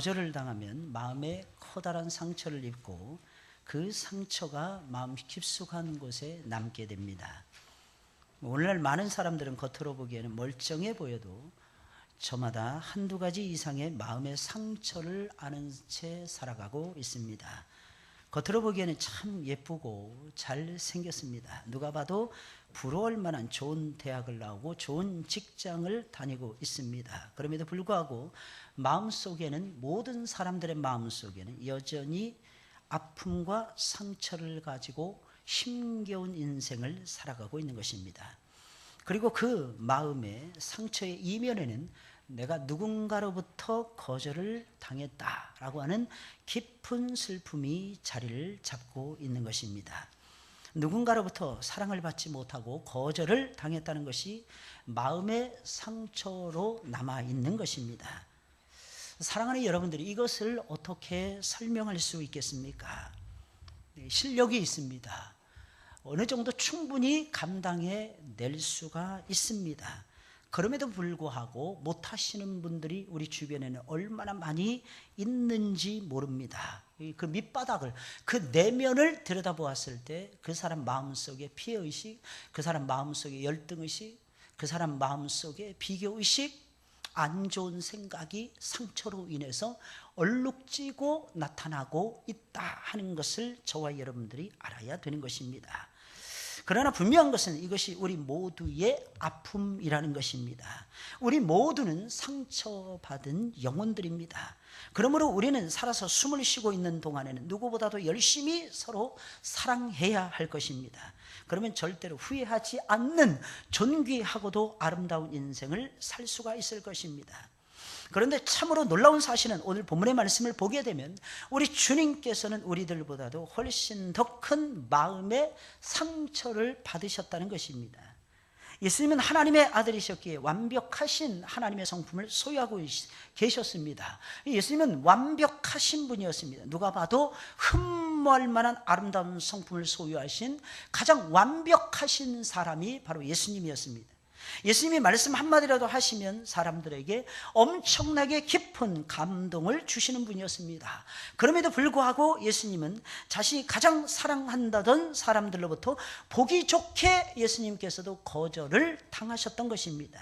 거절을 당하면 마음에 커다란 상처를 입고 그 상처가 마음 깊숙한 곳에 남게 됩니다. 오늘날 많은 사람들은 겉으로 보기에는 멀쩡해 보여도 저마다 한두 가지 이상의 마음의 상처를 안은 채 살아가고 있습니다. 겉으로 보기에는 참 예쁘고 잘생겼습니다. 누가 봐도 부러울 만한 좋은 대학을 나오고 좋은 직장을 다니고 있습니다. 그럼에도 불구하고 마음속에는, 모든 사람들의 마음속에는 여전히 아픔과 상처를 가지고 힘겨운 인생을 살아가고 있는 것입니다. 그리고 그 마음의 상처의 이면에는 내가 누군가로부터 거절을 당했다라고 하는 깊은 슬픔이 자리를 잡고 있는 것입니다. 누군가로부터 사랑을 받지 못하고 거절을 당했다는 것이 마음의 상처로 남아있는 것입니다. 사랑하는 여러분들이 이것을 어떻게 설명할 수 있겠습니까? 실력이 있습니다. 어느 정도 충분히 감당해 낼 수가 있습니다. 그럼에도 불구하고 못하시는 분들이 우리 주변에는 얼마나 많이 있는지 모릅니다. 그 밑바닥을, 그 내면을 들여다보았을 때 그 사람 마음속에 피해의식, 그 사람 마음속에 열등의식, 그 사람 마음속에 비교의식, 안 좋은 생각이 상처로 인해서 얼룩지고 나타나고 있다 하는 것을 저와 여러분들이 알아야 되는 것입니다. 그러나 분명한 것은 이것이 우리 모두의 아픔이라는 것입니다. 우리 모두는 상처받은 영혼들입니다. 그러므로 우리는 살아서 숨을 쉬고 있는 동안에는 누구보다도 열심히 서로 사랑해야 할 것입니다. 그러면 절대로 후회하지 않는 존귀하고도 아름다운 인생을 살 수가 있을 것입니다. 그런데 참으로 놀라운 사실은 오늘 본문의 말씀을 보게 되면 우리 주님께서는 우리들보다도 훨씬 더 큰 마음의 상처를 받으셨다는 것입니다. 예수님은 하나님의 아들이셨기에 완벽하신 하나님의 성품을 소유하고 계셨습니다. 예수님은 완벽하신 분이었습니다. 누가 봐도 흠모할 만한 아름다운 성품을 소유하신 가장 완벽하신 사람이 바로 예수님이었습니다. 예수님이 말씀 한마디라도 하시면 사람들에게 엄청나게 깊은 감동을 주시는 분이었습니다. 그럼에도 불구하고 예수님은 자신이 가장 사랑한다던 사람들로부터 보기 좋게 예수님께서도 거절을 당하셨던 것입니다.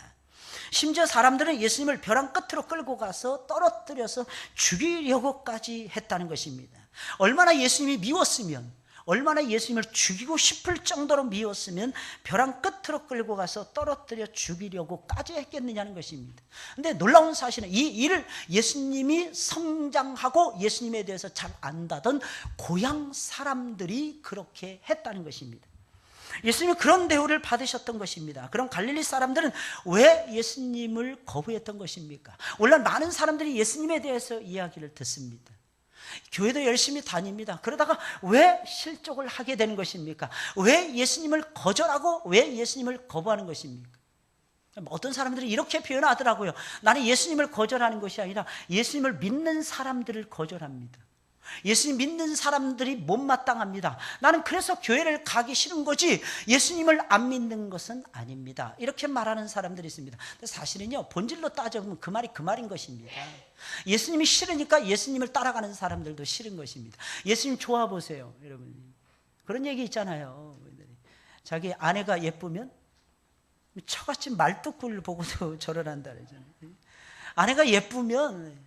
심지어 사람들은 예수님을 벼랑 끝으로 끌고 가서 떨어뜨려서 죽이려고까지 했다는 것입니다. 얼마나 예수님이 미웠으면, 얼마나 예수님을 죽이고 싶을 정도로 미웠으면 벼랑 끝으로 끌고 가서 떨어뜨려 죽이려고까지 했겠느냐는 것입니다. 그런데 놀라운 사실은 이 일을 예수님이 성장하고 예수님에 대해서 잘 안다던 고향 사람들이 그렇게 했다는 것입니다. 예수님이 그런 대우를 받으셨던 것입니다. 그럼 갈릴리 사람들은 왜 예수님을 거부했던 것입니까? 오늘날 많은 사람들이 예수님에 대해서 이야기를 듣습니다. 교회도 열심히 다닙니다. 그러다가 왜 실족을 하게 되는 것입니까? 왜 예수님을 거절하고 왜 예수님을 거부하는 것입니까? 어떤 사람들이 이렇게 표현하더라고요. 나는 예수님을 거절하는 것이 아니라 예수님을 믿는 사람들을 거절합니다. 예수님 믿는 사람들이 못마땅합니다. 나는 그래서 교회를 가기 싫은 거지 예수님을 안 믿는 것은 아닙니다. 이렇게 말하는 사람들이 있습니다. 근데 사실은요, 본질로 따져보면 그 말이 그 말인 것입니다. 예수님이 싫으니까 예수님을 따라가는 사람들도 싫은 것입니다. 예수님 좋아 보세요, 여러분. 그런 얘기 있잖아요. 자기 아내가 예쁘면 처같이 말뚝을 보고도 절을 한다 그러잖아요. 아내가 예쁘면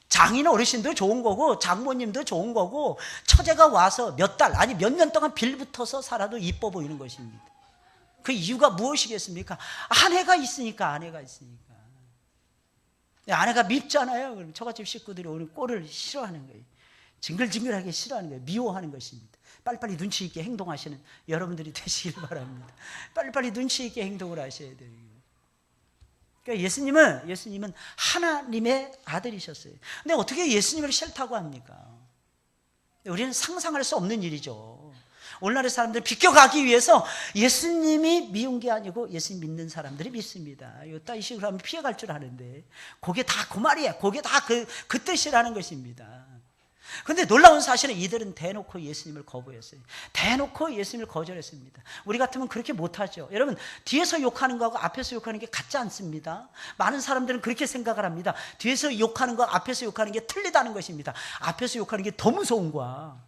장인 어르신도 좋은 거고 장모님도 좋은 거고 처제가 와서 몇 달, 아니 몇 년 동안 빌붙어서 살아도 이뻐 보이는 것입니다. 그 이유가 무엇이겠습니까? 아내가 있으니까. 아내가 밉잖아요. 그럼 처갓집 식구들이 오늘 꼴을 싫어하는 거예요. 징글징글하게 싫어하는 거예요. 미워하는 것입니다. 빨리빨리 눈치 있게 행동하시는 여러분들이 되시길 바랍니다. 빨리빨리 눈치 있게 행동을 하셔야 돼요. 그러니까 예수님은 하나님의 아들이셨어요. 근데 어떻게 예수님을 싫다고 합니까? 우리는 상상할 수 없는 일이죠. 오늘날의 사람들은 비껴가기 위해서 예수님이 미운 게 아니고 예수님 믿는 사람들이 믿습니다. 이 식으로 하면 피해갈 줄 아는데 그게 다 그 말이에요. 그게 다 그 뜻이라는 것입니다. 그런데 놀라운 사실은 이들은 대놓고 예수님을 거부했어요. 대놓고 예수님을 거절했습니다. 우리 같으면 그렇게 못하죠. 여러분, 뒤에서 욕하는 거하고 앞에서 욕하는 게 같지 않습니다. 많은 사람들은 그렇게 생각을 합니다. 뒤에서 욕하는 거 앞에서 욕하는 게 틀리다는 것입니다. 앞에서 욕하는 게 더 무서운 거야.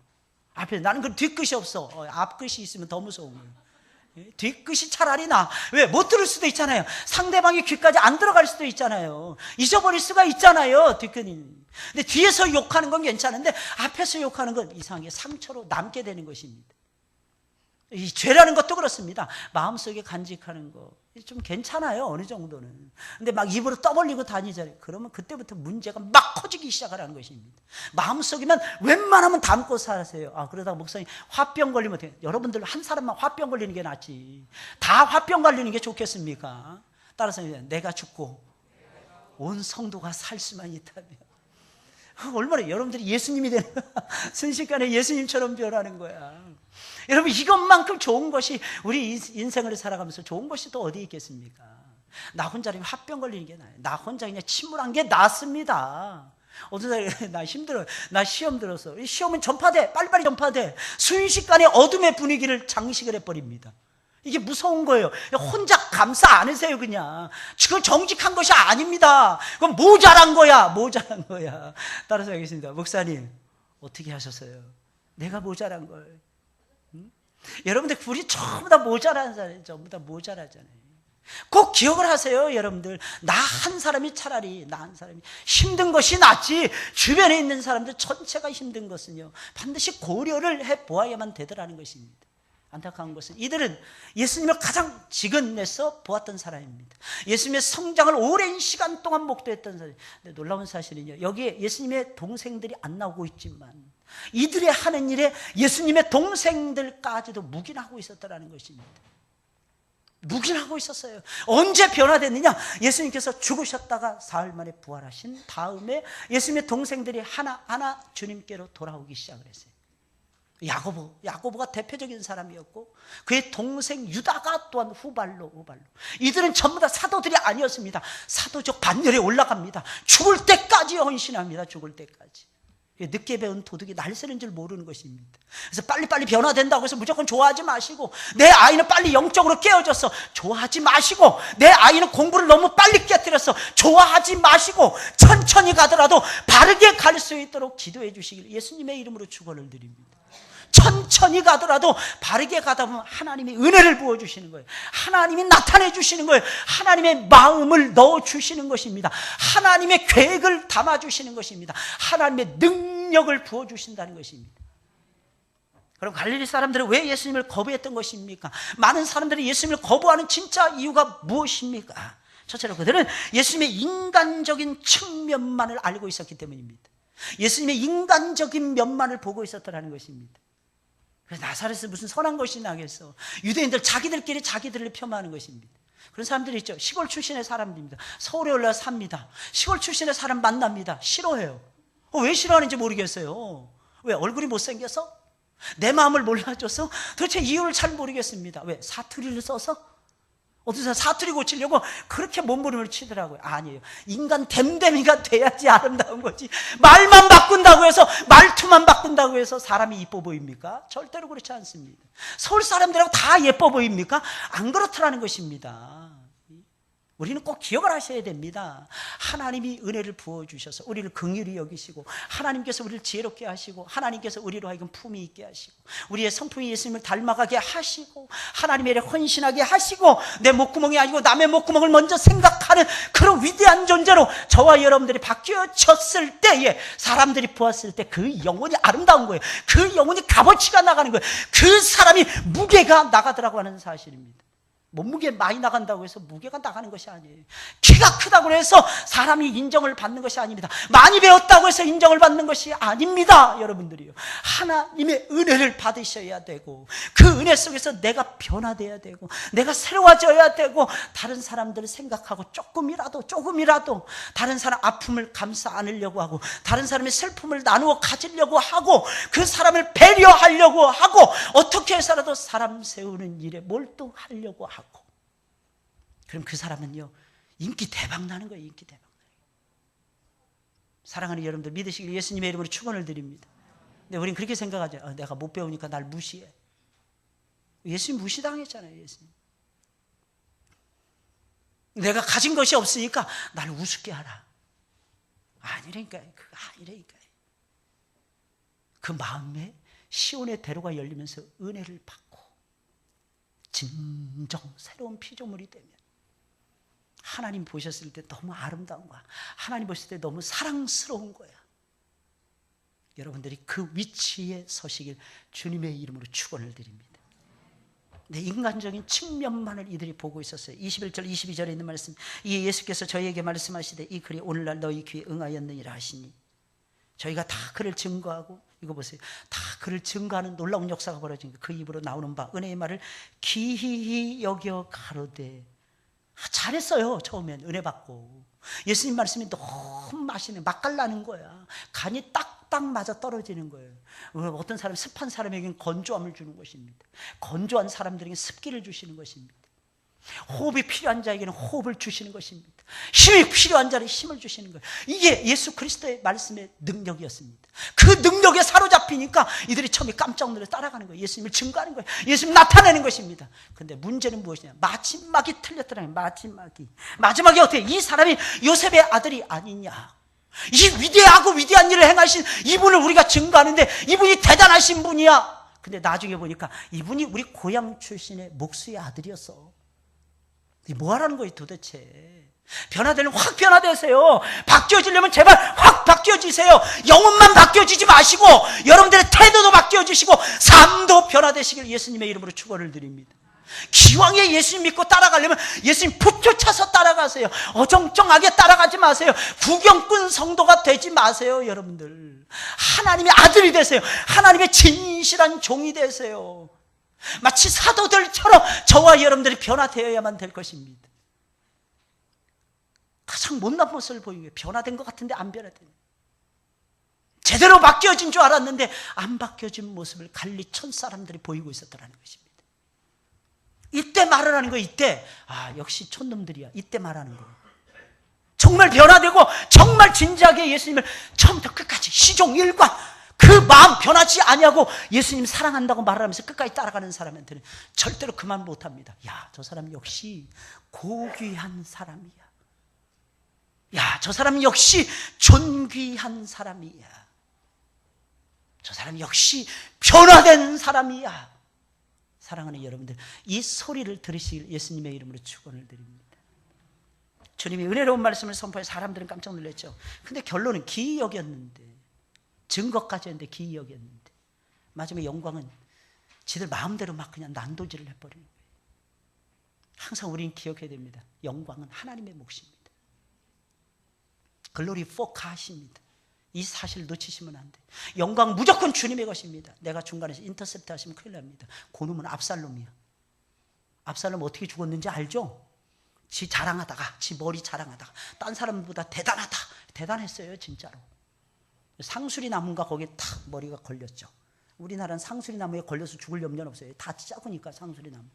나는 그 뒷끝이 없어. 앞끝이 있으면 더 무서운 거예요. 뒷끝이 차라리 나. 왜? 못 들을 수도 있잖아요. 상대방의 귀까지 안 들어갈 수도 있잖아요. 잊어버릴 수가 있잖아요, 뒷끝이. 근데 뒤에서 욕하는 건 괜찮은데 앞에서 욕하는 건 이상하게 상처로 남게 되는 것입니다. 이 죄라는 것도 그렇습니다. 마음속에 간직하는 거 좀 괜찮아요, 어느 정도는. 근데 막 입으로 떠벌리고 다니잖아요. 그러면 그때부터 문제가 막 커지기 시작하라는 것입니다. 마음속에만 웬만하면 담고 사세요. 그러다가 목사님 화병 걸리면 어떡해요? 여러분들 한 사람만 화병 걸리는 게 낫지. 다 화병 걸리는 게 좋겠습니까? 따라서 내가 죽고 온 성도가 살 수만 있다면 얼마나 여러분들이 예수님이 되는 거야. 순식간에 예수님처럼 변하는 거야. 여러분, 이것만큼 좋은 것이 우리 인생을 살아가면서 좋은 것이 또 어디 있겠습니까? 나 혼자라면 화병 걸리는 게 나아요. 나 혼자 그냥 침울한 게 낫습니다. 어떤 사람이 나 힘들어요. 나 시험 들어서. 시험은 전파돼. 빨리빨리 전파돼. 순식간에 어둠의 분위기를 장식을 해버립니다. 이게 무서운 거예요. 혼자 감싸 안으세요, 그냥. 그건 정직한 것이 아닙니다. 그건 모자란 거야. 모자란 거야. 따라서 하겠습니다. 목사님, 어떻게 하셨어요? 내가 모자란 걸. 여러분들, 우리 전부 다 모자란 사람이에요. 전부 다 모자라잖아요. 꼭 기억을 하세요, 여러분들. 나 한 사람이 차라리, 나 한 사람이 힘든 것이 낫지, 주변에 있는 사람들 전체가 힘든 것은요, 반드시 고려를 해보아야만 되더라는 것입니다. 안타까운 것은 이들은 예수님을 가장 지근내서 보았던 사람입니다. 예수님의 성장을 오랜 시간 동안 목도했던 사람. 근데 놀라운 사실은요, 여기에 예수님의 동생들이 안 나오고 있지만 이들이 하는 일에 예수님의 동생들까지도 묵인하고 있었다는 것입니다. 묵인하고 있었어요. 언제 변화됐느냐? 예수님께서 죽으셨다가 사흘 만에 부활하신 다음에 예수님의 동생들이 하나하나 주님께로 돌아오기 시작을 했어요. 야고보가 대표적인 사람이었고 그의 동생 유다가 또한 후발로. 이들은 전부 다 사도들이 아니었습니다. 사도적 반열에 올라갑니다. 죽을 때까지 헌신합니다. 죽을 때까지. 늦게 배운 도둑이 날 새는 줄 모르는 것입니다. 그래서 빨리빨리 변화된다고 해서 무조건 좋아하지 마시고, 내 아이는 빨리 영적으로 깨어졌어, 좋아하지 마시고, 내 아이는 공부를 너무 빨리 깨뜨렸어, 좋아하지 마시고, 천천히 가더라도 바르게 갈 수 있도록 기도해 주시길 예수님의 이름으로 축원을 드립니다. 천천히 가더라도 바르게 가다 보면 하나님이 은혜를 부어주시는 거예요. 하나님이 나타내 주시는 거예요. 하나님의 마음을 넣어주시는 것입니다. 하나님의 계획을 담아주시는 것입니다. 하나님의 능력을 부어주신다는 것입니다. 그럼 갈릴리 사람들은 왜 예수님을 거부했던 것입니까? 많은 사람들이 예수님을 거부하는 진짜 이유가 무엇입니까? 첫째로 그들은 예수님의 인간적인 측면만을 알고 있었기 때문입니다. 예수님의 인간적인 면만을 보고 있었다는 것입니다. 그래서 나사렛에서 무슨 선한 것이 나겠어. 유대인들 자기들끼리 자기들을 폄하하는 것입니다. 그런 사람들이 있죠. 시골 출신의 사람들입니다. 서울에 올라와서 삽니다. 시골 출신의 사람 만납니다. 싫어해요. 왜 싫어하는지 모르겠어요. 왜? 얼굴이 못생겨서? 내 마음을 몰라줘서? 도대체 이유를 잘 모르겠습니다. 왜? 사투리를 써서? 어떤 사람 사투리 고치려고 그렇게 몸부림을 치더라고요. 아니에요. 인간 댐댐이가 돼야지 아름다운 거지. 말만 바꾼다고 해서, 말투만 바꾼다고 해서 사람이 이뻐 보입니까? 절대로 그렇지 않습니다. 서울 사람들하고 다 예뻐 보입니까? 안 그렇다라는 것입니다. 우리는 꼭 기억을 하셔야 됩니다. 하나님이 은혜를 부어주셔서 우리를 긍휼히 여기시고, 하나님께서 우리를 지혜롭게 하시고, 하나님께서 우리로 하여금 품위 있게 하시고, 우리의 성품이 예수님을 닮아가게 하시고, 하나님의 일에 헌신하게 하시고, 내 목구멍이 아니고 남의 목구멍을 먼저 생각하는 그런 위대한 존재로 저와 여러분들이 바뀌어졌을 때에, 사람들이 보았을 때 그 영혼이 아름다운 거예요. 그 영혼이 값어치가 나가는 거예요. 그 사람이 무게가 나가더라고 하는 사실입니다. 몸무게 많이 나간다고 해서 무게가 나가는 것이 아니에요. 키가 크다고 해서 사람이 인정을 받는 것이 아닙니다. 많이 배웠다고 해서 인정을 받는 것이 아닙니다. 여러분들이요, 하나님의 은혜를 받으셔야 되고, 그 은혜 속에서 내가 변화돼야 되고, 내가 새로워져야 되고, 다른 사람들을 생각하고 조금이라도 다른 사람 아픔을 감싸 안으려고 하고, 다른 사람의 슬픔을 나누어 가지려고 하고, 그 사람을 배려하려고 하고, 어떻게 해서라도 사람 세우는 일에 몰두하려고 하고, 그럼 그 사람은요, 인기 대박 나는 거예요. 인기 대박 나는 거예요. 사랑하는 여러분들, 믿으시길 예수님의 이름으로 축원을 드립니다. 근데 우린 그렇게 생각하죠. 내가 못 배우니까 날 무시해. 예수님 무시당했잖아요. 예수님. 내가 가진 것이 없으니까 날 우습게 하라. 아니라니까요. 그거 아니라니까요. 그 마음에 시온의 대로가 열리면서 은혜를 받고 진정 새로운 피조물이 되면 하나님 보셨을 때 너무 아름다운 거야. 하나님 보실 때 너무 사랑스러운 거야. 여러분들이 그 위치에 서시길 주님의 이름으로 축원을 드립니다. 내 인간적인 측면만을 이들이 보고 있었어요. 21절 22절에 있는 말씀, 이 예수께서 저희에게 말씀하시되 이 글이 오늘날 너희 귀에 응하였느니라 하시니, 저희가 다 그를 증거하고, 이거 보세요, 다 그를 증거하는 놀라운 역사가 벌어진 거예요. 그 입으로 나오는 바 은혜의 말을 기이히 여겨 가로되. 잘했어요. 처음엔 은혜 받고 예수님 말씀이 너무 맛있네. 맛깔나는 거야. 간이 딱딱 맞아 떨어지는 거예요. 어떤 사람, 습한 사람에게는 건조함을 주는 것입니다. 건조한 사람들에게 습기를 주시는 것입니다. 호흡이 필요한 자에게는 호흡을 주시는 것입니다. 힘이 필요한 자에게 힘을 주시는 거예요. 이게 예수 그리스도의 말씀의 능력이었습니다. 그 능력에 사로잡히니까 이들이 처음에 깜짝 놀라 따라가는 거예요. 예수님을 증거하는 거예요. 예수님 나타내는 것입니다. 그런데 문제는 무엇이냐? 마지막이 틀렸더라고요. 마지막이 어떻게? 이 사람이 요셉의 아들이 아니냐? 이 위대하고 위대한 일을 행하신 이분을 우리가 증거하는데 이분이 대단하신 분이야. 근데 나중에 보니까 이분이 우리 고향 출신의 목수의 아들이었어. 뭐 하라는 거예요 도대체? 변화되면 확 변화되세요. 바뀌어지려면 제발 확 바뀌어지세요. 영혼만 바뀌어지지 마시고 여러분들의 태도도 바뀌어지시고 삶도 변화되시길 예수님의 이름으로 축원을 드립니다. 기왕에 예수님 믿고 따라가려면 예수님 붙여차서 따라가세요. 어정쩡하게 따라가지 마세요. 구경꾼 성도가 되지 마세요. 여러분들, 하나님의 아들이 되세요. 하나님의 진실한 종이 되세요. 마치 사도들처럼 저와 여러분들이 변화되어야만 될 것입니다. 가장 못난 모습을 보이는 거예요. 변화된 것 같은데 안 변화되는, 제대로 바뀌어진 줄 알았는데 안 바뀌어진 모습을 갈리천 사람들이 보이고 있었다는 것입니다. 이때 말을 하는 거예요. 이때 역시 촌놈들이야. 이때 말하는 거예요. 정말 변화되고 정말 진지하게 예수님을 처음부터 끝까지 시종일관 그 마음 변하지 아니하고 예수님 사랑한다고 말하면서 끝까지 따라가는 사람한테는 절대로 그 말 못합니다. 야, 저 사람 역시 고귀한 사람이야. 야, 저 사람 역시 존귀한 사람이야. 저 사람 역시 변화된 사람이야. 사랑하는 여러분들, 이 소리를 들으시길 예수님의 이름으로 축원을 드립니다. 주님이 은혜로운 말씀을 선포해 사람들은 깜짝 놀랐죠. 근데 결론은 기이 여겼는데, 증거까지 했는데 기이 여겼는데, 마지막에 영광은 지들 마음대로 막 그냥 난도질을 해버리는 거예요. 항상 우리는 기억해야 됩니다. 영광은 하나님의 몫입니다. 글로리 포 가십니다. 이 사실 놓치시면 안 돼요. 영광 무조건 주님의 것입니다. 내가 중간에서 인터셉트 하시면 큰일 납니다. 그놈은 압살롬이야. 압살롬 어떻게 죽었는지 알죠? 지 자랑하다가, 지 머리 자랑하다가 딴 사람보다 대단했어요. 진짜로. 상수리 나무가 거기에 탁 머리가 걸렸죠. 우리나라는 상수리 나무에 걸려서 죽을 염려는 없어요. 다 작으니까 상수리 나무.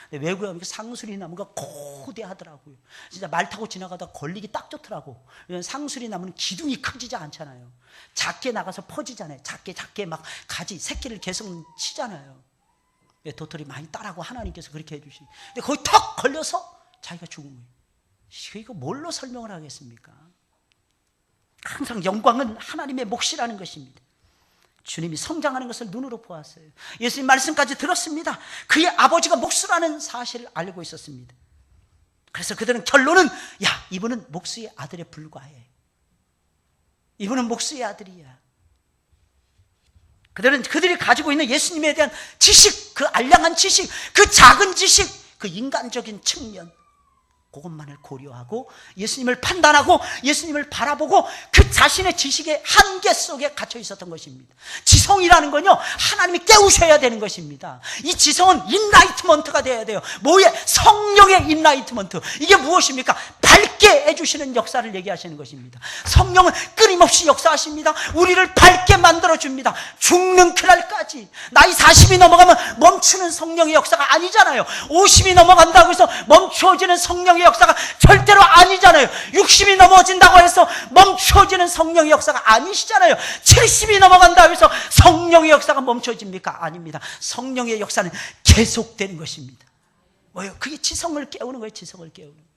근데 외국에 가면 상수리 나무가 거대하더라고요. 진짜 말 타고 지나가다 걸리기 딱 좋더라고. 왜냐면 상수리 나무는 기둥이 커지지 않잖아요. 작게 나가서 퍼지잖아요. 작게 막 가지 새끼를 계속 치잖아요. 도토리 많이 따라고 하나님께서 그렇게 해주시니. 근데 거기 턱 걸려서 자기가 죽은 거예요. 이거 뭘로 설명을 하겠습니까? 항상 영광은 하나님의 몫이라는 것입니다. 주님이 성장하는 것을 눈으로 보았어요. 예수님 말씀까지 들었습니다. 그의 아버지가 목수라는 사실을 알고 있었습니다. 그래서 그들은 결론은, 야, 이분은 목수의 아들에 불과해. 이분은 목수의 아들이야. 그들이 가지고 있는 예수님에 대한 지식, 그 알량한 지식, 그 작은 지식, 그 인간적인 측면, 그것만을 고려하고 예수님을 판단하고 예수님을 바라보고 그 자신의 지식의 한계 속에 갇혀 있었던 것입니다. 지성이라는 건요, 하나님이 깨우셔야 되는 것입니다. 이 지성은 인라이트먼트가 되어야 돼요. 뭐에? 성령의 인라이트먼트. 이게 무엇입니까? 밝게 해주시는 역사를 얘기하시는 것입니다. 성령은 끊임없이 역사하십니다. 우리를 밝게 만들어줍니다. 죽는 그날까지. 나이 40이 넘어가면 멈추는 성령의 역사가 아니잖아요. 50이 넘어간다고 해서 멈추어지는 성령의 성령의 역사가 절대로 아니잖아요. 60이 넘어진다고 해서 멈춰지는 성령의 역사가 아니시잖아요. 70이 넘어간다고 해서 성령의 역사가 멈춰집니까? 아닙니다. 성령의 역사는 계속되는 것입니다. 뭐예요? 그게 지성을 깨우는 거예요. 지성을 깨우는 거예요.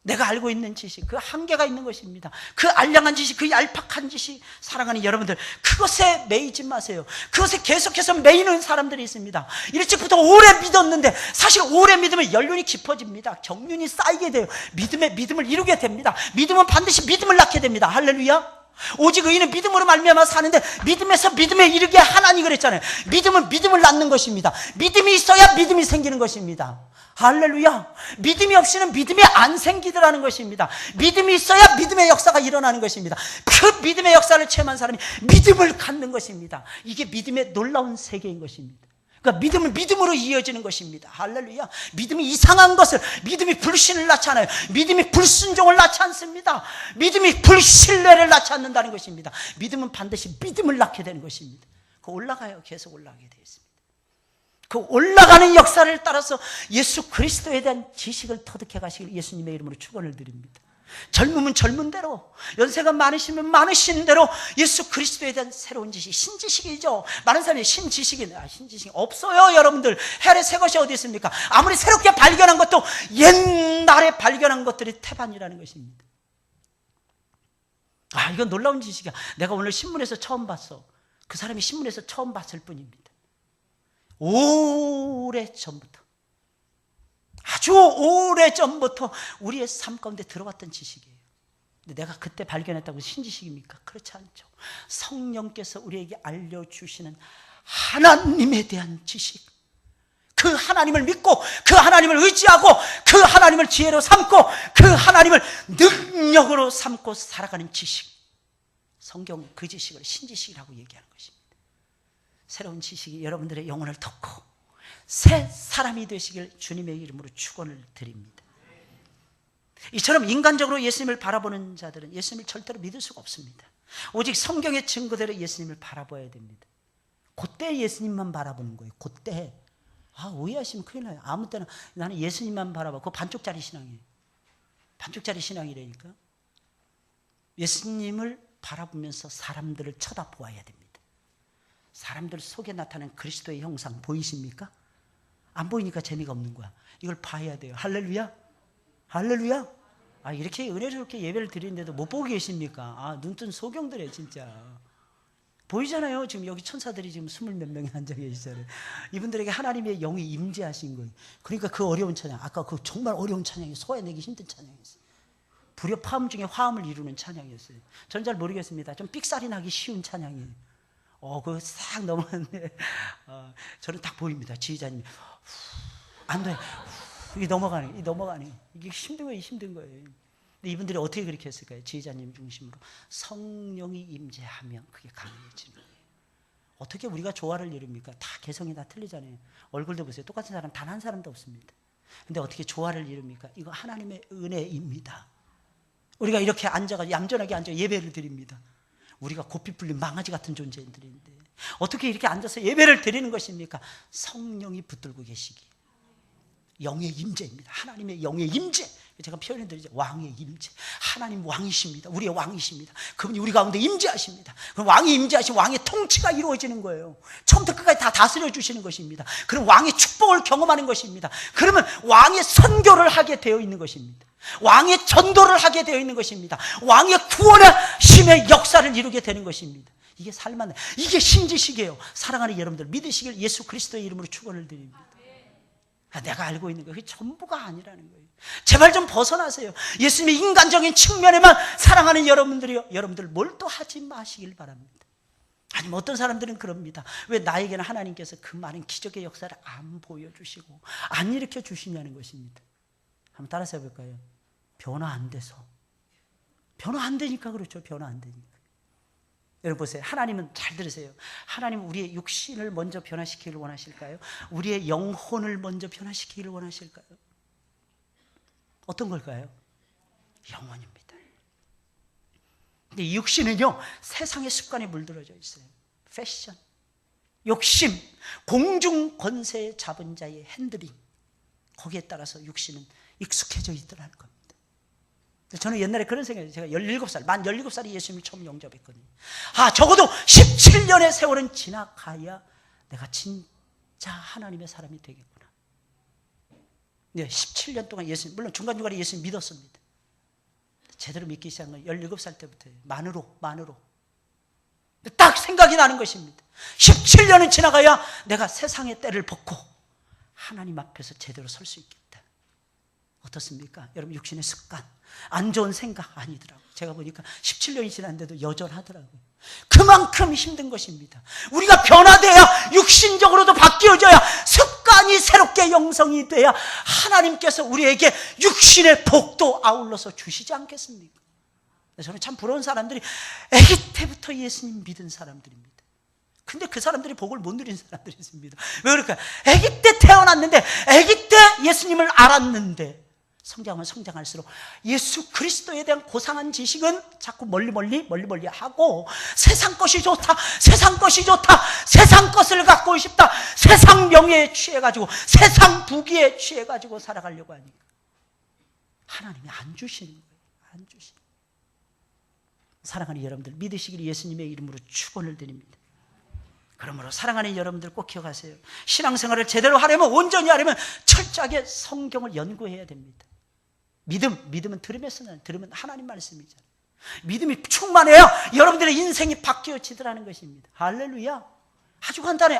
내가 알고 있는 지식, 그 한계가 있는 것입니다. 그 알량한 지식, 그 얄팍한 지식, 사랑하는 여러분들, 그것에 매이지 마세요. 그것에 계속해서 매이는 사람들이 있습니다. 일찍부터 오래 믿었는데 사실 오래 믿으면 연륜이 깊어집니다. 경륜이 쌓이게 돼요. 믿음을 이루게 됩니다. 믿음은 반드시 믿음을 낳게 됩니다. 할렐루야. 오직 의인은 믿음으로 말미암아 사는데 믿음에서 믿음에 이르게 하나니 그랬잖아요. 믿음은 믿음을 낳는 것입니다. 믿음이 있어야 믿음이 생기는 것입니다. 할렐루야. 믿음이 없이는 믿음이 안 생기더라는 것입니다. 믿음이 있어야 믿음의 역사가 일어나는 것입니다. 그 믿음의 역사를 체험한 사람이 믿음을 갖는 것입니다. 이게 믿음의 놀라운 세계인 것입니다. 그러니까 믿음은 믿음으로 이어지는 것입니다. 할렐루야. 믿음이 이상한 것을, 믿음이 불신을 낳지 않아요. 믿음이 불순종을 낳지 않습니다. 믿음이 불신뢰를 낳지 않는다는 것입니다. 믿음은 반드시 믿음을 낳게 되는 것입니다. 그 올라가요. 계속 올라가게 되어 있습니다. 그 올라가는 역사를 따라서 예수 그리스도에 대한 지식을 터득해 가시길 예수님의 이름으로 축원을 드립니다. 젊으면 젊은 대로, 연세가 많으시면 많으신 대로 예수 그리스도에 대한 새로운 지식, 신지식이죠. 많은 사람이 신지식이 없어요. 여러분들, 헬에 새 것이 어디 있습니까? 아무리 새롭게 발견한 것도 옛날에 발견한 것들이 태반이라는 것입니다. 이건 놀라운 지식이야. 내가 오늘 신문에서 처음 봤어. 그 사람이 신문에서 처음 봤을 뿐입니다. 오래전부터, 아주 오래전부터 우리의 삶 가운데 들어왔던 지식이에요. 근데 내가 그때 발견했다고 신지식입니까? 그렇지 않죠. 성령께서 우리에게 알려주시는 하나님에 대한 지식, 그 하나님을 믿고 그 하나님을 의지하고 그 하나님을 지혜로 삼고 그 하나님을 능력으로 삼고 살아가는 지식, 성경 그 지식을 신지식이라고 얘기하는 것입니다. 새로운 지식이 여러분들의 영혼을 덮고 새 사람이 되시길 주님의 이름으로 축원을 드립니다. 이처럼 인간적으로 예수님을 바라보는 자들은 예수님을 절대로 믿을 수가 없습니다. 오직 성경의 증거대로 예수님을 바라봐야 됩니다. 그때 예수님만 바라보는 거예요. 그때. 오해하시면 큰일 나요. 아무 때나 나는 예수님만 바라봐. 그거 반쪽짜리 신앙이에요. 반쪽짜리 신앙이라니까. 예수님을 바라보면서 사람들을 쳐다보아야 됩니다. 사람들 속에 나타나는 그리스도의 형상 보이십니까? 안 보이니까 재미가 없는 거야. 이걸 봐야 돼요. 할렐루야. 할렐루야. 이렇게 은혜롭게 예배를 드리는데도 못 보고 계십니까? 눈뜬 소경들이에요 진짜. 보이잖아요. 지금 여기 천사들이 지금 20몇 명이 앉아 계시잖아요. 이분들에게 하나님의 영이 임재하신 거예요. 그러니까 그 어려운 찬양, 아까 그 정말 어려운 찬양이 소화내기 힘든 찬양이었어요. 불협화음 중에 화음을 이루는 찬양이었어요. 저는 잘 모르겠습니다. 좀 삑살이 나기 쉬운 찬양이에요. 그거 싹 넘어갔는데, 저는 딱 보입니다. 지휘자님이. 안 돼. 이게 넘어가네. 이게 힘든 거예요. 힘든 거예요. 근데 이분들이 어떻게 그렇게 했을까요? 지휘자님 중심으로. 성령이 임재하면 그게 가능해지는 거예요. 어떻게 우리가 조화를 이룹니까? 다 개성이 다 틀리잖아요. 얼굴도 보세요. 똑같은 사람 단 한 사람도 없습니다. 근데 어떻게 조화를 이룹니까? 이거 하나님의 은혜입니다. 우리가 이렇게 앉아가지고 얌전하게 앉아 예배를 드립니다. 우리가 고삐 풀린 망아지 같은 존재들인데 어떻게 이렇게 앉아서 예배를 드리는 것입니까? 성령이 붙들고 계시기, 영의 임재입니다. 하나님의 영의 임재. 제가 표현해 드리죠. 왕의 임재. 하나님 왕이십니다. 우리의 왕이십니다. 그분이 우리 가운데 임재하십니다. 그럼 왕이 임재하시면 왕의 통치가 이루어지는 거예요. 처음부터 끝까지 다 다스려 주시는 것입니다. 그럼 왕의 축복을 경험하는 것입니다. 그러면 왕의 선교를 하게 되어 있는 것입니다. 왕의 전도를 하게 되어 있는 것입니다. 왕의 구원하심의 역사를 이루게 되는 것입니다. 이게 살만해. 이게 신지식이에요. 사랑하는 여러분들, 믿으시길 예수 그리스도의 이름으로 축원을 드립니다. 내가 알고 있는 거, 그게 전부가 아니라는 거예요. 제발 좀 벗어나세요. 예수님의 인간적인 측면에만 사랑하는 여러분들이요, 여러분들 몰두하지 마시길 바랍니다. 아니면 어떤 사람들은 그럽니다. 왜 나에게는 하나님께서 그 많은 기적의 역사를 안 보여주시고 안 일으켜 주시냐는 것입니다. 한번 따라서 해볼까요? 변화 안 돼서. 변화 안 되니까 그렇죠. 변화 안 되니까. 여러분 보세요. 하나님은, 잘 들으세요. 하나님은 우리의 육신을 먼저 변화시키기를 원하실까요? 우리의 영혼을 먼저 변화시키기를 원하실까요? 어떤 걸까요? 영혼입니다. 근데 이 육신은요, 세상의 습관에 물들어져 있어요. 패션, 욕심, 공중 권세 잡은 자의 핸들링, 거기에 따라서 육신은 익숙해져 있더라는 겁니다. 저는 옛날에 그런 생각이에요. 제가 17살, 만 17살이 예수님을 처음 영접했거든요. 적어도 17년의 세월은 지나가야 내가 진짜 하나님의 사람이 되겠구나. 네, 17년 동안 예수님, 물론 중간중간에 예수님 믿었습니다. 제대로 믿기 시작한 건 17살 때부터예요. 만으로. 딱 생각이 나는 것입니다. 17년은 지나가야 내가 세상의 때를 벗고 하나님 앞에서 제대로 설 수 있겠다. 어떻습니까? 여러분, 육신의 습관, 안 좋은 생각 아니더라고요. 제가 보니까 17년이 지났는데도 여전하더라고요. 그만큼 힘든 것입니다. 우리가 변화돼야, 육신적으로도 바뀌어져야, 습관이 새롭게 형성이 돼야 하나님께서 우리에게 육신의 복도 아울러서 주시지 않겠습니까? 저는 참 부러운 사람들이 아기 때부터 예수님 믿은 사람들입니다. 근데 그 사람들이 복을 못 누린 사람들이 있습니다. 왜 그럴까요? 아기 때 태어났는데, 아기 때 예수님을 알았는데, 성장하면 성장할수록 예수 그리스도에 대한 고상한 지식은 자꾸 멀리 하고, 세상 것이 좋다, 세상 것을 갖고 싶다, 세상 명예에 취해가지고, 세상 부귀에 취해가지고 살아가려고 하니까 하나님이 안 주시는 거예요. 안 주시는 거예요. 사랑하는 여러분들, 믿으시기를 예수님의 이름으로 축원을 드립니다. 그러므로 사랑하는 여러분들 꼭 기억하세요. 신앙생활을 제대로 하려면, 온전히 하려면 철저하게 성경을 연구해야 됩니다. 믿음은 들으면서 나는, 들으면 하나님 말씀이잖아요. 믿음이 충만해야 여러분들의 인생이 바뀌어지더라는 것입니다. 할렐루야. 아주 간단해.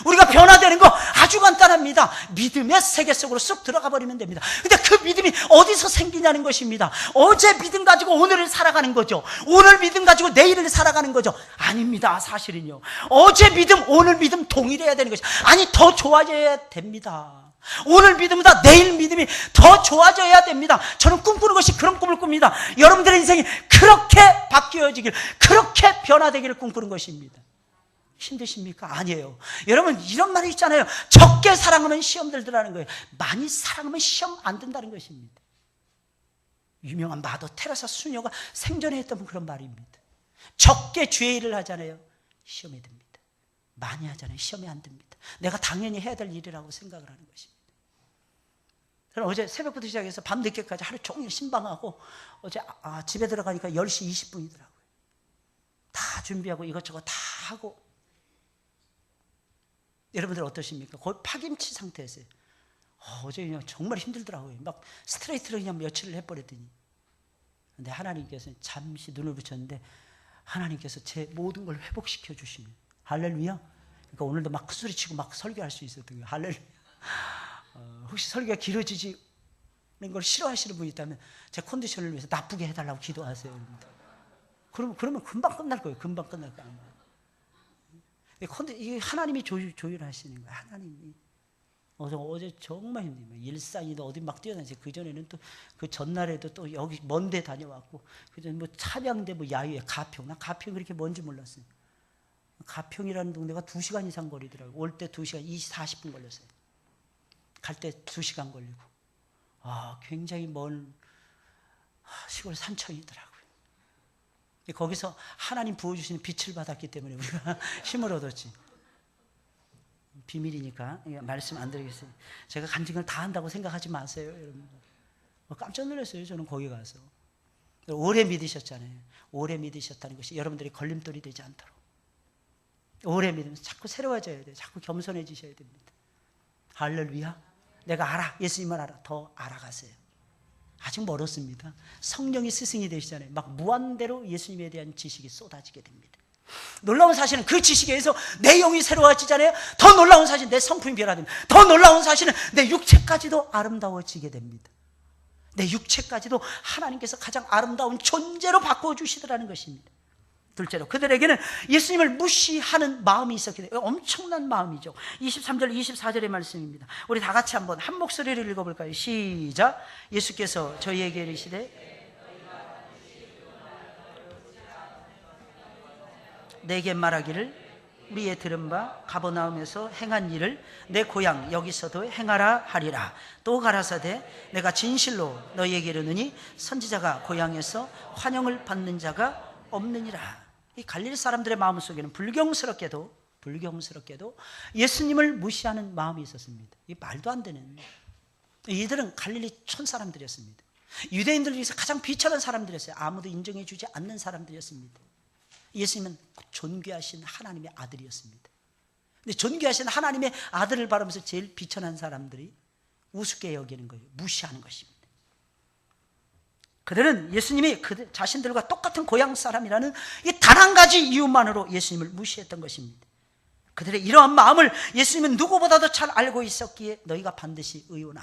우리가 변화되는 거 아주 간단합니다. 믿음의 세계 속으로 쑥 들어가 버리면 됩니다. 근데 그 믿음이 어디서 생기냐는 것입니다. 어제 믿음 가지고 오늘을 살아가는 거죠. 오늘 믿음 가지고 내일을 살아가는 거죠. 아닙니다. 사실은요, 어제 믿음, 오늘 믿음 동일해야 되는 것이, 아니, 더 좋아져야 됩니다. 오늘 믿음보다 내일 믿음이 더 좋아져야 됩니다. 저는 꿈꾸는 것이 그런 꿈을 꿉니다. 여러분들의 인생이 그렇게 바뀌어지길, 그렇게 변화되기를 꿈꾸는 것입니다. 힘드십니까? 아니에요. 여러분, 이런 말이 있잖아요. 적게 사랑하면 시험 들더라는 거예요. 많이 사랑하면 시험 안 든다는 것입니다. 유명한 마더 테레사 수녀가 생전에 했던 그런 말입니다. 적게 주의 일을 하잖아요. 시험에 듭니다. 많이 하잖아요. 시험에 안 듭니다. 내가 당연히 해야 될 일이라고 생각을 하는 것입니다. 저는 어제 새벽부터 시작해서 밤늦게까지 하루 종일 신방하고, 어제 집에 들어가니까 10시 20분이더라고요. 다 준비하고 이것저것 다 하고. 여러분들 어떠십니까? 거의 파김치 상태였어요. 어제 그냥 정말 힘들더라고요. 막 스트레이트로 그냥 며칠을 해버렸더니. 근데 하나님께서 잠시 눈을 붙였는데, 하나님께서 제 모든 걸 회복시켜 주시면, 할렐루야. 그러니까 오늘도 막 큰 소리 치고 막 설교할 수 있었던 거예요. 할렐루야. 혹시 설교가 길어지는 걸 싫어하시는 분이 있다면 제 컨디션을 위해서 나쁘게 해달라고 기도하세요. 그러면 금방 끝날 거예요. 금방 끝날 거예요. 이게 하나님이 조율하시는 거예요. 하나님이. 어제 정말 힘들어요. 일산이도 어디 막 뛰어다니지. 그전에는 또, 그 전날에도 또 여기 먼데 다녀왔고, 그전에 뭐 차량대 뭐 야유회, 가평. 나 가평이 그렇게 뭔지 몰랐어요. 가평이라는 동네가 2시간 이상 거리더라고요. 올 때 2시간 40분 걸렸어요. 갈 때 2시간 걸리고. 굉장히 먼 시골 산천이더라고요. 거기서 하나님 부어주시는 빛을 받았기 때문에 우리가 힘을 얻었지. 비밀이니까 말씀 안 드리겠어요. 제가 간증을 다 한다고 생각하지 마세요, 여러분. 깜짝 놀랐어요, 저는 거기 가서. 오래 믿으셨잖아요. 오래 믿으셨다는 것이 여러분들이 걸림돌이 되지 않도록. 오래 믿으면서 자꾸 새로워져야 돼요. 자꾸 겸손해지셔야 됩니다. 할렐루야. 내가 알아. 예수님을 알아. 더 알아가세요. 아직 멀었습니다. 성령이 스승이 되시잖아요. 막 무한대로 예수님에 대한 지식이 쏟아지게 됩니다. 놀라운 사실은 그 지식에 의해서 내 영이 새로워지잖아요. 더 놀라운 사실은 내 성품이 변화됩니다. 더 놀라운 사실은 내 육체까지도 아름다워지게 됩니다. 내 육체까지도 하나님께서 가장 아름다운 존재로 바꿔주시더라는 것입니다. 둘째로, 그들에게는 예수님을 무시하는 마음이 있었기 때문에, 엄청난 마음이죠. 23절 24절의 말씀입니다. 우리 다 같이 한번 한 목소리를 읽어볼까요? 시작. 예수께서 저희에게 이르시되 내게 말하기를 우리의 들은 바 가버나움에서 행한 일을 내 고향 여기서도 행하라 하리라. 또 가라사대 내가 진실로 너희에게 이르노니 선지자가 고향에서 환영을 받는 자가 없느니라. 이 갈릴리 사람들의 마음속에는 불경스럽게도 예수님을 무시하는 마음이 있었습니다. 이 말도 안 되는. 이들은 갈릴리 촌 사람들이었습니다. 유대인들 중에서 가장 비천한 사람들이었어요. 아무도 인정해 주지 않는 사람들이었습니다. 예수님은 존귀하신 하나님의 아들이었습니다. 근데 존귀하신 하나님의 아들을 바라보면서 제일 비천한 사람들이 우습게 여기는 거예요. 무시하는 것입니다. 그들은 예수님이 그들 자신들과 똑같은 고향 사람이라는 이 단 한 가지 이유만으로 예수님을 무시했던 것입니다. 그들의 이러한 마음을 예수님은 누구보다도 잘 알고 있었기에 너희가 반드시 의논아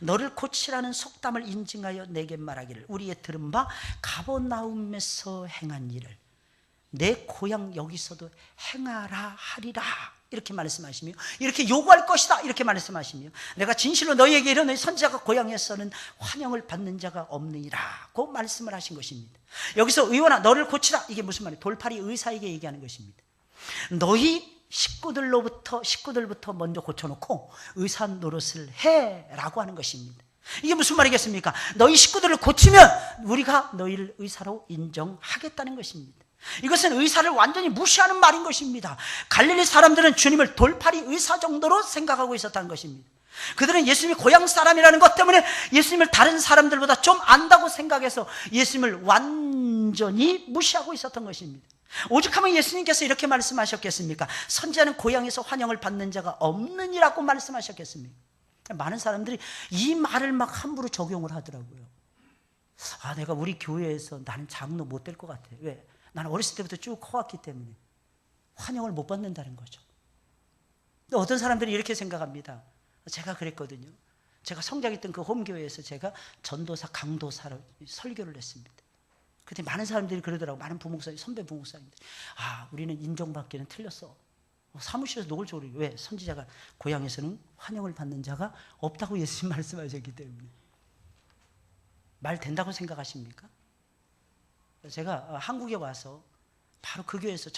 너를 고치라는 속담을 인증하여 내게 말하기를 우리의 들은 바 가버나움에서 행한 일을 내 고향 여기서도 행하라 하리라 이렇게 말씀하시며 이렇게 요구할 것이다 이렇게 말씀하시며 내가 진실로 너희에게 이르노니 선지자가 고향에서는 환영을 받는 자가 없느니라고 말씀을 하신 것입니다. 여기서 의원아 너를 고치라 이게 무슨 말이에요? 돌팔이 의사에게 얘기하는 것입니다. 너희 식구들부터 먼저 고쳐놓고 의사 노릇을 해라고 하는 것입니다. 이게 무슨 말이겠습니까? 너희 식구들을 고치면 우리가 너희를 의사로 인정하겠다는 것입니다. 이것은 의사를 완전히 무시하는 말인 것입니다. 갈릴리 사람들은 주님을 돌팔이 의사 정도로 생각하고 있었다는 것입니다. 그들은 예수님이 고향 사람이라는 것 때문에 예수님을 다른 사람들보다 좀 안다고 생각해서 예수님을 완전히 무시하고 있었던 것입니다. 오죽하면 예수님께서 이렇게 말씀하셨겠습니까? 선지자는 고향에서 환영을 받는 자가 없느니라고 말씀하셨겠습니까? 많은 사람들이 이 말을 막 함부로 적용을 하더라고요. 내가 우리 교회에서 나는 장로 못 될 것 같아. 왜? 나는 어렸을 때부터 쭉 커왔기 때문에 환영을 못 받는다는 거죠. 어떤 사람들이 이렇게 생각합니다. 제가 그랬거든요. 제가 성장했던 그 홈교회에서 제가 전도사, 강도사로 설교를 했습니다. 그때 많은 사람들이 그러더라고요. 많은 부목사님, 선배 부목사님들. 우리는 인정받기는 틀렸어. 사무실에서 녹을 조르기. 왜? 선지자가 고향에서는 환영을 받는 자가 없다고 예수님 말씀하셨기 때문에. 말 된다고 생각하십니까? 제가 한국에 와서 바로 그 교회에서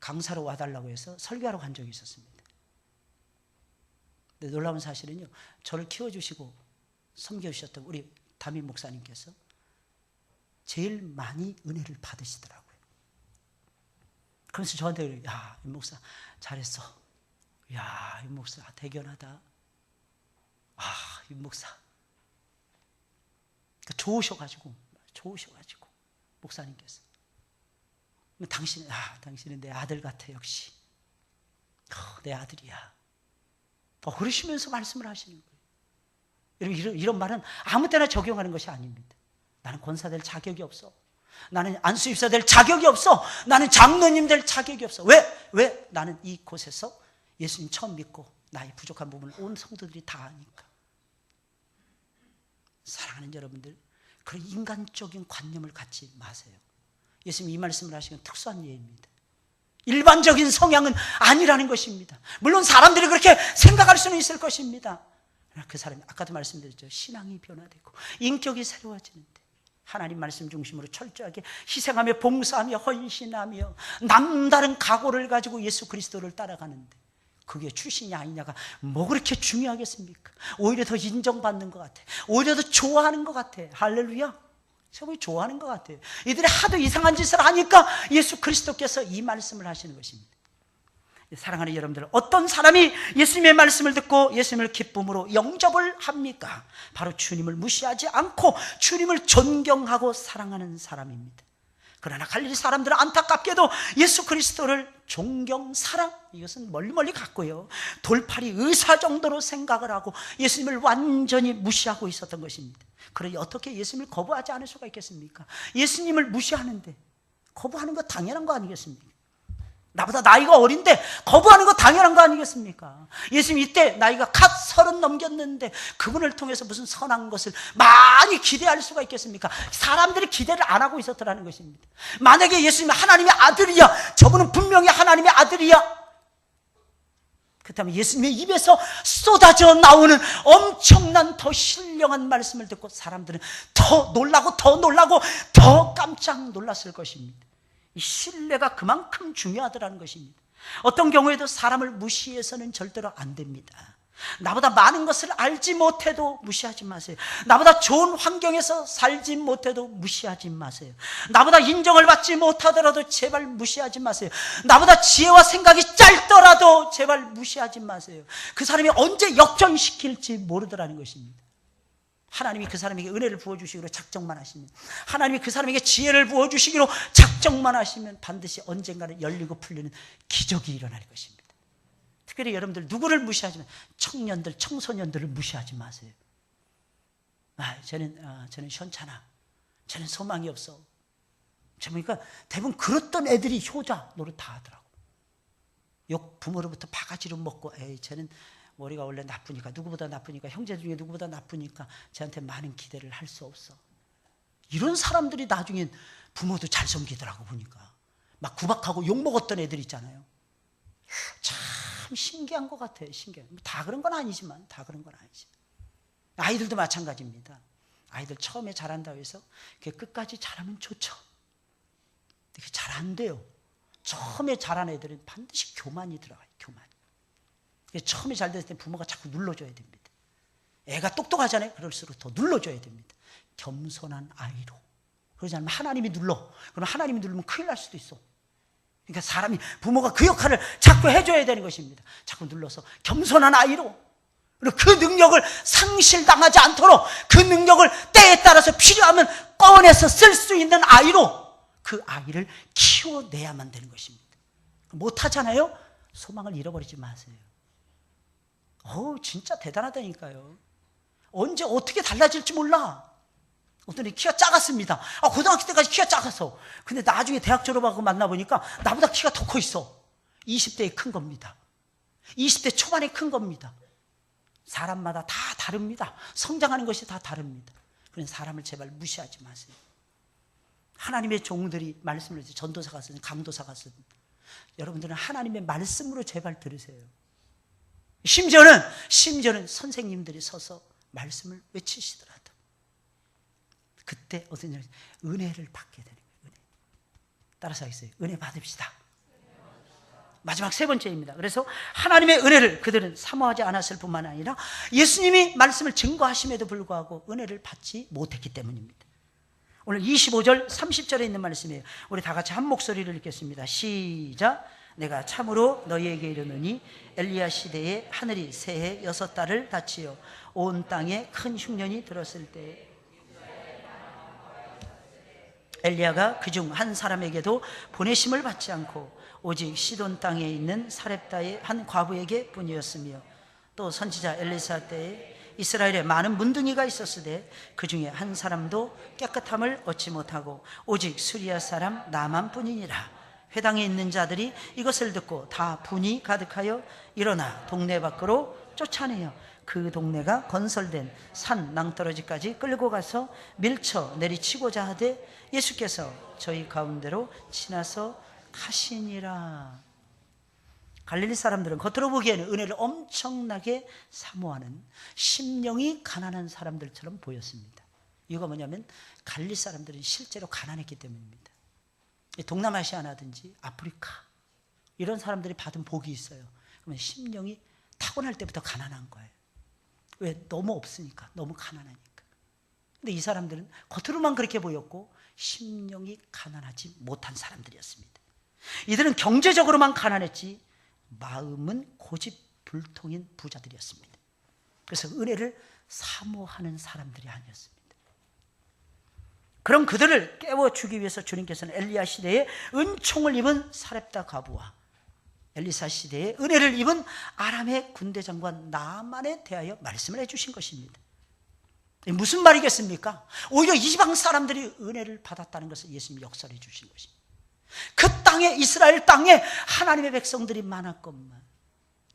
강사로 와달라고 해서 설교하러 간 적이 있었습니다. 근데 놀라운 사실은요, 저를 키워주시고 섬겨주셨던 우리 담임 목사님께서 제일 많이 은혜를 받으시더라고요. 그러면서 저한테 그래요. 야, 임 목사 잘했어. 야, 임 목사 대견하다. 임 목사. 그러니까 좋으셔가지고 목사님께서 당신은 내 아들 같아 역시. 내 아들이야. 그러시면서 말씀을 하시는 거예요. 여러분 이런 말은 아무 때나 적용하는 것이 아닙니다. 나는 권사 될 자격이 없어. 나는 안수입사 될 자격이 없어. 나는 장로님 될 자격이 없어. 왜? 나는 이곳에서 예수님 처음 믿고 나의 부족한 부분을 온 성도들이 다 아니까. 사랑하는 여러분들, 그런 인간적인 관념을 갖지 마세요. 예수님 이 말씀을 하시는 특수한 예입니다. 일반적인 성향은 아니라는 것입니다. 물론 사람들이 그렇게 생각할 수는 있을 것입니다. 그 사람이 아까도 말씀드렸죠. 신앙이 변화되고 인격이 새로워지는데 하나님 말씀 중심으로 철저하게 희생하며 봉사하며 헌신하며 남다른 각오를 가지고 예수 그리스도를 따라가는데 그게 출신이 아니냐가 뭐 그렇게 중요하겠습니까? 오히려 더 인정받는 것 같아. 오히려 더 좋아하는 것 같아. 할렐루야. 정말 좋아하는 것 같아요. 이들이 하도 이상한 짓을 하니까 예수 그리스도께서 이 말씀을 하시는 것입니다. 사랑하는 여러분들, 어떤 사람이 예수님의 말씀을 듣고 예수님을 기쁨으로 영접을 합니까? 바로 주님을 무시하지 않고 주님을 존경하고 사랑하는 사람입니다. 그러나 갈릴리 사람들은 안타깝게도 예수 그리스도를 존경, 사랑, 이것은 멀리 갔고요, 돌팔이 의사 정도로 생각을 하고 예수님을 완전히 무시하고 있었던 것입니다. 그러니 어떻게 예수님을 거부하지 않을 수가 있겠습니까? 예수님을 무시하는데 거부하는 거 당연한 거 아니겠습니까? 나보다 나이가 어린데 거부하는 거 당연한 거 아니겠습니까? 예수님 이때 나이가 갓 30 넘겼는데 그분을 통해서 무슨 선한 것을 많이 기대할 수가 있겠습니까? 사람들이 기대를 안 하고 있었더라는 것입니다. 만약에 예수님이 하나님의 아들이야, 저분은 분명히 하나님의 아들이야, 그렇다면 예수님의 입에서 쏟아져 나오는 엄청난 더 신령한 말씀을 듣고 사람들은 더 놀라고 더 깜짝 놀랐을 것입니다. 이 신뢰가 그만큼 중요하다는 것입니다. 어떤 경우에도 사람을 무시해서는 절대로 안 됩니다. 나보다 많은 것을 알지 못해도 무시하지 마세요. 나보다 좋은 환경에서 살지 못해도 무시하지 마세요. 나보다 인정을 받지 못하더라도 제발 무시하지 마세요. 나보다 지혜와 생각이 짧더라도 제발 무시하지 마세요. 그 사람이 언제 역전시킬지 모르더라는 것입니다. 하나님이 그 사람에게 은혜를 부어주시기로 작정만 하시면, 하나님이 그 사람에게 지혜를 부어주시기로 작정만 하시면 반드시 언젠가는 열리고 풀리는 기적이 일어날 것입니다. 특별히 여러분들 누구를 무시하지 마세요. 청년들, 청소년들을 무시하지 마세요. 저는 현찮아. 저는 소망이 없어. 제가 보니까 대부분 그렇던 애들이 효자 노릇 다 하더라고. 욕 부모로부터 바가지로 먹고, 쟤는 머리가 원래 나쁘니까, 누구보다 나쁘니까, 형제 중에 누구보다 나쁘니까 쟤한테 많은 기대를 할 수 없어. 이런 사람들이 나중엔 부모도 잘 섬기더라고. 보니까 막 구박하고 욕먹었던 애들 있잖아요. 참 신기한 것 같아요. 신기해요. 다 그런 건 아니지만, 아이들도 마찬가지입니다. 아이들 처음에 잘한다고 해서 끝까지 잘하면 좋죠. 그게 잘 안 돼요. 처음에 잘한 애들은 반드시 교만이 들어가요. 교만. 처음에 잘 됐을 때 부모가 자꾸 눌러줘야 됩니다. 애가 똑똑하잖아요. 그럴수록 더 눌러줘야 됩니다. 겸손한 아이로. 그러지 않으면 하나님이 눌러. 그럼 하나님이 누르면 큰일 날 수도 있어. 그러니까 사람이, 부모가 그 역할을 자꾸 해줘야 되는 것입니다. 자꾸 눌러서 겸손한 아이로, 그리고 그 능력을 상실당하지 않도록 그 능력을 때에 따라서 필요하면 꺼내서 쓸 수 있는 아이로 그 아이를 키워내야만 되는 것입니다. 못하잖아요? 소망을 잃어버리지 마세요. 진짜 대단하다니까요. 언제 어떻게 달라질지 몰라. 어떤 애 키가 작았습니다. 고등학교 때까지 키가 작았어. 근데 나중에 대학 졸업하고 만나보니까 나보다 키가 더 커 있어. 20대에 큰 겁니다. 20대 초반에 큰 겁니다. 사람마다 다 다릅니다. 성장하는 것이 다 다릅니다. 그런 사람을 제발 무시하지 마세요. 하나님의 종들이 말씀을 해주세요. 전도사가 쓰든 강도사가 쓰든 여러분들은 하나님의 말씀으로 제발 들으세요. 심지어는 선생님들이 서서 말씀을 외치시더라도 그때 어떤 일이 은혜를 받게 되는 거예요. 은혜. 따라서 하겠어요. 은혜 받읍시다. 마지막 세 번째입니다. 그래서 하나님의 은혜를 그들은 사모하지 않았을 뿐만 아니라 예수님이 말씀을 증거하심에도 불구하고 은혜를 받지 못했기 때문입니다. 오늘 25절 30절에 있는 말씀이에요. 우리 다 같이 한 목소리를 읽겠습니다. 시작. 내가 참으로 너희에게 이르노니 엘리야 시대에 하늘이 새해 6달을 닫히어 온 땅에 큰 흉년이 들었을 때 엘리야가 그중 한 사람에게도 보내심을 받지 않고 오직 시돈 땅에 있는 사렙다의 한 과부에게 뿐이었으며 또 선지자 엘리사 때에 이스라엘에 많은 문둥이가 있었으되 그 중에 한 사람도 깨끗함을 얻지 못하고 오직 수리아 사람 나만 뿐이니라. 회당에 있는 자들이 이것을 듣고 다 분이 가득하여 일어나 동네 밖으로 쫓아내어 그 동네가 건설된 산 낭떠러지까지 끌고 가서 밀쳐 내리치고자 하되 예수께서 저희 가운데로 지나서 가시니라. 갈릴리 사람들은 겉으로 보기에는 은혜를 엄청나게 사모하는 심령이 가난한 사람들처럼 보였습니다. 이유가 뭐냐면 갈릴리 사람들은 실제로 가난했기 때문입니다. 동남아시아나든지 아프리카 이런 사람들이 받은 복이 있어요. 그러면 심령이 타고날 때부터 가난한 거예요. 왜? 너무 없으니까, 너무 가난하니까. 근데 이 사람들은 겉으로만 그렇게 보였고 심령이 가난하지 못한 사람들이었습니다. 이들은 경제적으로만 가난했지 마음은 고집불통인 부자들이었습니다. 그래서 은혜를 사모하는 사람들이 아니었습니다. 그럼 그들을 깨워주기 위해서 주님께서는 엘리야 시대에 은총을 입은 사렙다 과부와 엘리사 시대에 은혜를 입은 아람의 군대장관 나만에 대하여 말씀을 해주신 것입니다. 무슨 말이겠습니까? 오히려 이방 사람들이 은혜를 받았다는 것을 예수님이 역설해 주신 것입니다. 그 땅에, 이스라엘 땅에 하나님의 백성들이 많았건만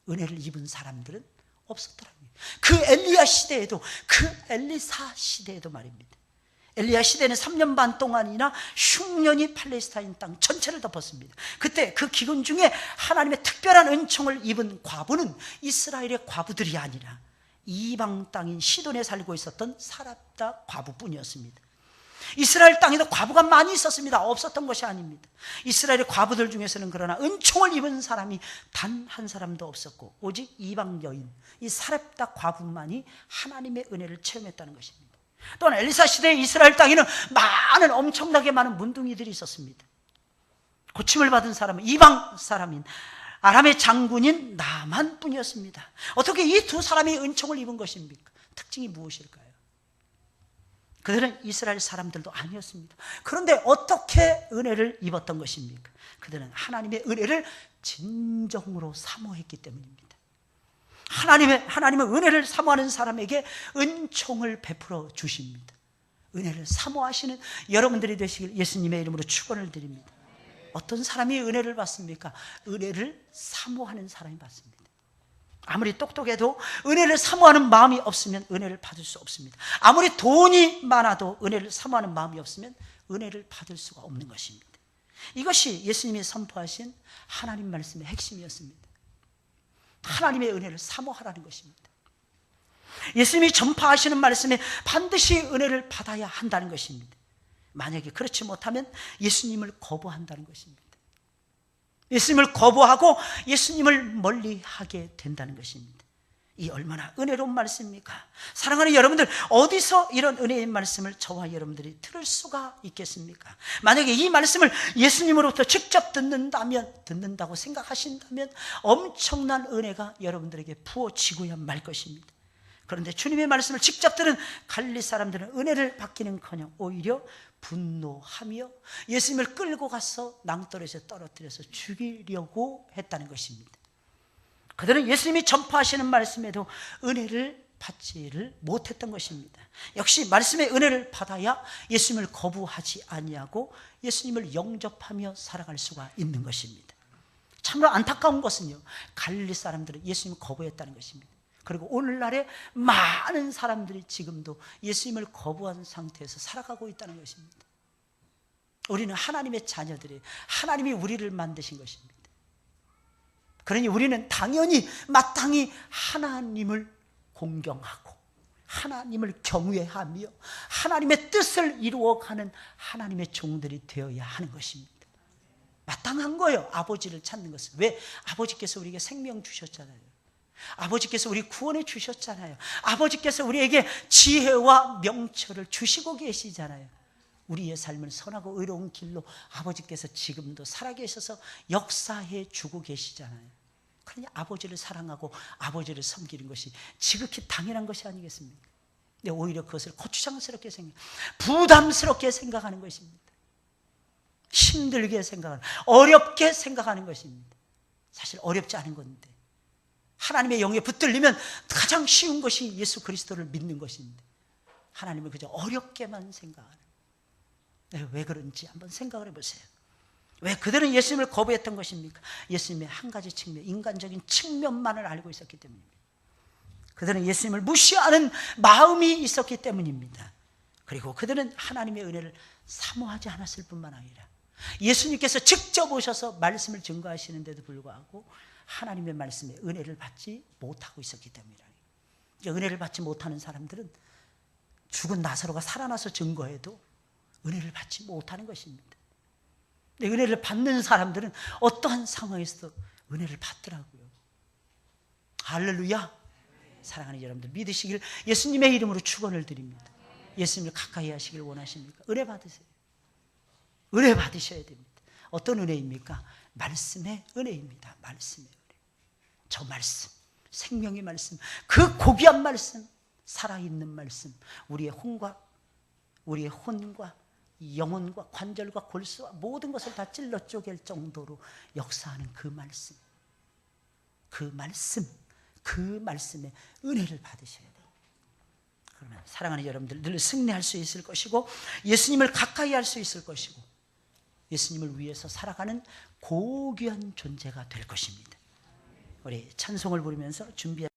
은혜를 입은 사람들은 없었더라고요. 그 엘리야 시대에도, 그 엘리사 시대에도 말입니다. 엘리야 시대는 3년 반 동안이나 흉년이 팔레스타인 땅 전체를 덮었습니다. 그때 그 기근 중에 하나님의 특별한 은총을 입은 과부는 이스라엘의 과부들이 아니라 이방 땅인 시돈에 살고 있었던 사렙다 과부뿐이었습니다. 이스라엘 땅에도 과부가 많이 있었습니다. 없었던 것이 아닙니다. 이스라엘의 과부들 중에서는 그러나 은총을 입은 사람이 단 한 사람도 없었고 오직 이방 여인, 이 사렙다 과부만이 하나님의 은혜를 체험했다는 것입니다. 또한 엘리사 시대의 이스라엘 땅에는 엄청나게 많은 문둥이들이 있었습니다. 고침을 받은 사람은 이방 사람인 아람의 장군인 나만 뿐이었습니다. 어떻게 이 두 사람이 은총을 입은 것입니까? 특징이 무엇일까요? 그들은 이스라엘 사람들도 아니었습니다. 그런데 어떻게 은혜를 입었던 것입니까? 그들은 하나님의 은혜를 진정으로 사모했기 때문입니다. 하나님은 은혜를 사모하는 사람에게 은총을 베풀어 주십니다. 은혜를 사모하시는 여러분들이 되시길 예수님의 이름으로 축원을 드립니다. 어떤 사람이 은혜를 받습니까? 은혜를 사모하는 사람이 받습니다. 아무리 똑똑해도 은혜를 사모하는 마음이 없으면 은혜를 받을 수 없습니다. 아무리 돈이 많아도 은혜를 사모하는 마음이 없으면 은혜를 받을 수가 없는 것입니다. 이것이 예수님이 선포하신 하나님 말씀의 핵심이었습니다. 하나님의 은혜를 사모하라는 것입니다. 예수님이 전파하시는 말씀에 반드시 은혜를 받아야 한다는 것입니다. 만약에 그렇지 못하면 예수님을 거부한다는 것입니다. 예수님을 거부하고 예수님을 멀리하게 된다는 것입니다. 이 얼마나 은혜로운 말씀입니까? 사랑하는 여러분들, 어디서 이런 은혜의 말씀을 저와 여러분들이 들을 수가 있겠습니까? 만약에 이 말씀을 예수님으로부터 직접 듣는다고 생각하신다면 엄청난 은혜가 여러분들에게 부어지고야 말 것입니다. 그런데 주님의 말씀을 직접 들은 갈릴리 사람들은 은혜를 받기는커녕 오히려 분노하며 예수님을 끌고 가서 낭떠러지에 떨어뜨려서 죽이려고 했다는 것입니다. 그들은 예수님이 전파하시는 말씀에도 은혜를 받지를 못했던 것입니다. 역시 말씀의 은혜를 받아야 예수님을 거부하지 아니하고 예수님을 영접하며 살아갈 수가 있는 것입니다. 참으로 안타까운 것은요, 갈릴리 사람들은 예수님을 거부했다는 것입니다. 그리고 오늘날에 많은 사람들이 지금도 예수님을 거부한 상태에서 살아가고 있다는 것입니다. 우리는 하나님의 자녀들이 하나님이 우리를 만드신 것입니다. 그러니 우리는 당연히 마땅히 하나님을 공경하고 하나님을 경외하며 하나님의 뜻을 이루어가는 하나님의 종들이 되어야 하는 것입니다. 마땅한 거예요. 아버지를 찾는 것은. 왜? 아버지께서 우리에게 생명 주셨잖아요. 아버지께서 우리 구원해 주셨잖아요. 아버지께서 우리에게 지혜와 명철을 주시고 계시잖아요. 우리의 삶을 선하고 의로운 길로 아버지께서 지금도 살아계셔서 역사해 주고 계시잖아요. 그러니 아버지를 사랑하고 아버지를 섬기는 것이 지극히 당연한 것이 아니겠습니까? 근데 오히려 그것을 고추장스럽게 부담스럽게 생각하는 것입니다. 힘들게 생각하는, 어렵게 생각하는 것입니다. 사실 어렵지 않은 건데 하나님의 영에 붙들리면 가장 쉬운 것이 예수 그리스도를 믿는 것인데 하나님을 그저 어렵게만 생각하는. 왜 그런지 한번 생각을 해보세요. 왜 그들은 예수님을 거부했던 것입니까? 예수님의 한 가지 측면, 인간적인 측면만을 알고 있었기 때문입니다. 그들은 예수님을 무시하는 마음이 있었기 때문입니다. 그리고 그들은 하나님의 은혜를 사모하지 않았을 뿐만 아니라 예수님께서 직접 오셔서 말씀을 증거하시는데도 불구하고 하나님의 말씀에 은혜를 받지 못하고 있었기 때문이라. 은혜를 받지 못하는 사람들은 죽은 나사로가 살아나서 증거해도 은혜를 받지 못하는 것입니다. 근데 은혜를 받는 사람들은 어떠한 상황에서도 은혜를 받더라고요. 할렐루야. 사랑하는 여러분들, 믿으시길 예수님의 이름으로 축원을 드립니다. 예수님을 가까이 하시길 원하십니까? 은혜 받으세요. 은혜 받으셔야 됩니다. 어떤 은혜입니까? 말씀의 은혜입니다. 말씀의 은혜. 저 말씀, 생명의 말씀, 그 고귀한 말씀, 살아있는 말씀, 우리의 혼과 영혼과 관절과 골수와 모든 것을 다 찔러 쪼갤 정도로 역사하는 그 말씀, 그 말씀에 은혜를 받으셔야 돼요. 그러면 사랑하는 여러분들, 늘 승리할 수 있을 것이고 예수님을 가까이 할 수 있을 것이고 예수님을 위해서 살아가는 고귀한 존재가 될 것입니다. 우리 찬송을 부르면서 준비할